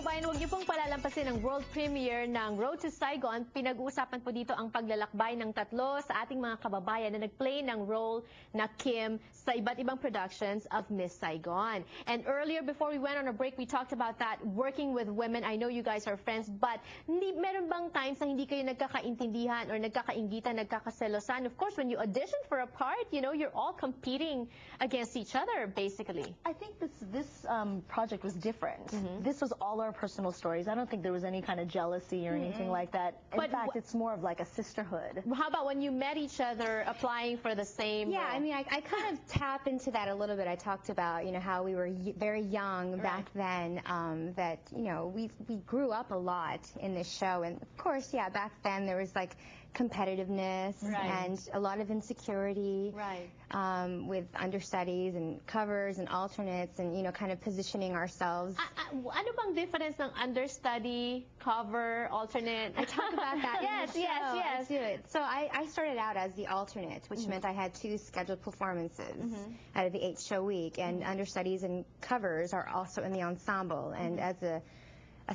kababayan, huwag niyo pong palalampasin ang world premiere ng Road to Saigon. Pinag-uusapan po dito ang paglalakbay ng tatlo sa ating mga kababayan na nag-play ng role na Kim sa iba't ibang productions of Miss Saigon. And earlier, before we went on a break, we talked about that, working with women. I know you guys are friends, but meron bang times na hindi kayo nagkakaintindihan or nagkakaingitan, nagkakaselosan? Of course, when you audition for a part, you know, you're all competing against each other, basically. I think this project was different. This was all our personal stories. I don't think there was any kind of jealousy or anything like that. In fact, it's more of like a sisterhood. How about when you met each other applying for the same Yeah, role? I mean, I kind of tap into that a little bit. I talked about, you know, how we were very young back then, that, you know, we grew up a lot in this show. And of course, yeah, back then there was like competitiveness and a lot of insecurity with understudies and covers and alternates and, you know, kind of positioning ourselves. Ano bang difference ng understudy, cover, alternate? I talk about that Yes, in the show. yes. I do it. So I started out as the alternate, which meant I had 2 scheduled performances out of the 8-show week, and understudies and covers are also in the ensemble, and as a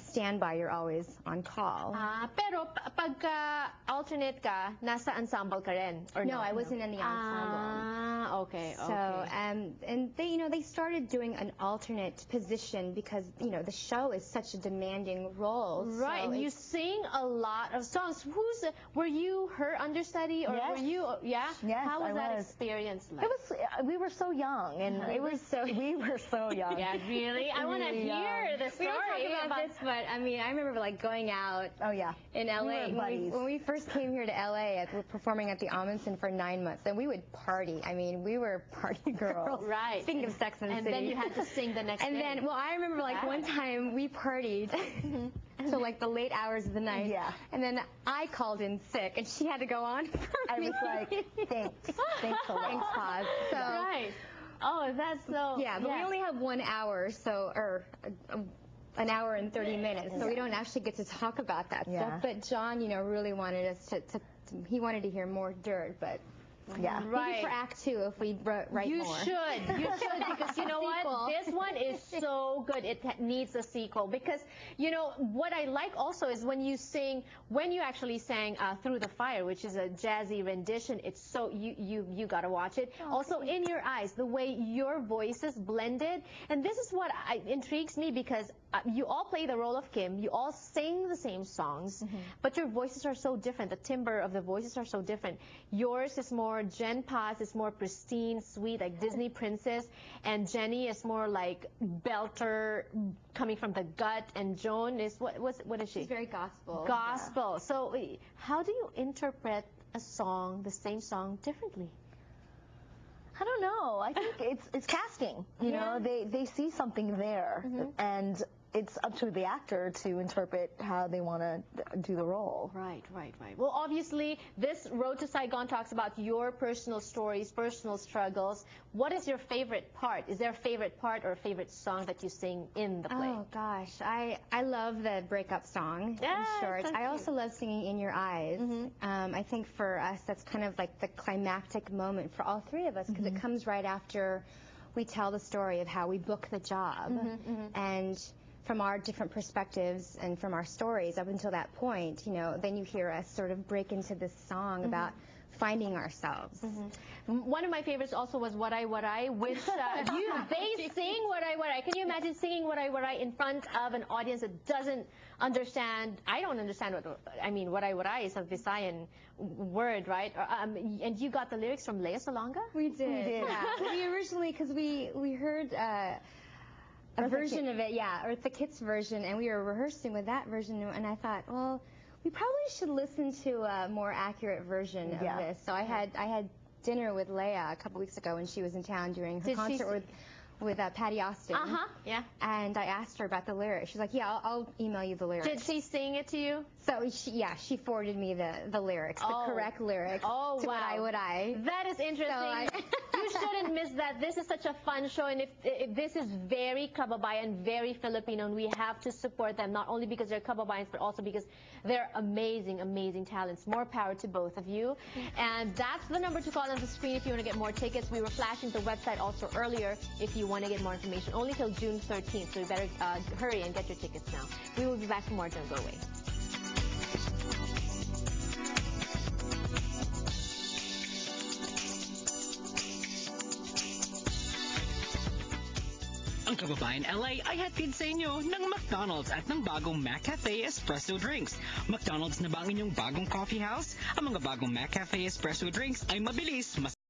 standby, you're always on call. Pero pagka alternate ka, nasa ensemble ka rin, or no? I wasn't in the ensemble. Okay. So, and they, you know, they started doing an alternate position because, you know, the show is such a demanding role. Right, so and you sing a lot of songs. Were you her understudy, or were you? Yes, How was that was. experience like? It was. We were so young, and we were so young. Yeah, really. I want to hear the story. We don't talk about this, but I mean, I remember like going out. Oh yeah. In LA, We were buddies. when we first came here to LA, we were performing at the Amundsen for 9 months, and we would party. I mean, we were party girls. Right. Speaking of Sex and the City. And then you had to sing the next day. And then, well, I remember like one time we partied until like the late hours of the night. Yeah. And then I called in sick, and she had to go on. I was like, thanks a lot. Thanks, pause. So. Right. Oh, that's so. Yeah, but we only have 1 hour, so an hour and 30 minutes, so we don't actually get to talk about that stuff. But John, you know, really wanted us he wanted to hear more dirt, but maybe for Act 2 if we write more. You should, because you know what? This one is so good. It needs a sequel, because, you know, what I like also is when you actually sang Through the Fire, which is a jazzy rendition. It's so, you gotta watch it. Also, In Your Eyes, the way your voices blended. And this is what intrigues me, because you all play the role of Kim, you all sing the same songs, but your voices are so different. The timbre of the voices are so different. Yours is more Jen Paz is more pristine, sweet, like Disney princess, and Jenny is more like belter, coming from the gut, and Joan is what is she? She's very gospel. Gospel. So how do you interpret a song, the same song, differently? I don't know. I think it's casting. You know, they see something there, and it's up to the actor to interpret how they want to do the role. Right. Well, obviously, this Road to Saigon talks about your personal stories, personal struggles. What is your favorite part? Is there a favorite part or a favorite song that you sing in the play? Oh gosh, I love the breakup song. Yeah, in short. so I also love singing In Your Eyes. I think for us that's kind of like the climactic moment for all 3 of us, because it comes right after we tell the story of how we book the job, and from our different perspectives and from our stories up until that point, you know, then you hear us sort of break into this song about finding ourselves. One of my favorites also was Waray Waray, which they sing Waray Waray. Can you imagine singing Waray Waray in front of an audience that doesn't understand? I don't understand Waray Waray is a Visayan word, right? And you got the lyrics from Lea Salonga? We did. Yeah. We originally, because we heard a version of it, Eartha Kitt's version, and we were rehearsing with that version, and I thought, well, we probably should listen to a more accurate version of this. So I had dinner with Lea a couple weeks ago when she was in town during her concert with Patty Austin. Yeah. And I asked her about the lyrics. She's like, yeah, I'll email you the lyrics. Did she sing it to you? So she forwarded me the lyrics, the correct lyrics. Oh, to wow. Waray Waray. That is interesting. So You shouldn't miss that. This is such a fun show, and if this is very Kababayan, very Filipino, and we have to support them, not only because they're Kababayans, but also because they're amazing, amazing talents. More power to both of you. And that's the number to call on the screen if you want to get more tickets. We were flashing the website also earlier if you want to get more information. Only till June 13th, so you better hurry and get your tickets now. We will be back for more. Don't go away. Ang Kababayan LA ay hatid sa inyo ng McDonald's at ng bagong McCafe Espresso Drinks. McDonald's na ba ang inyong bagong coffee house? Ang mga bagong McCafe Espresso Drinks ay mabilis,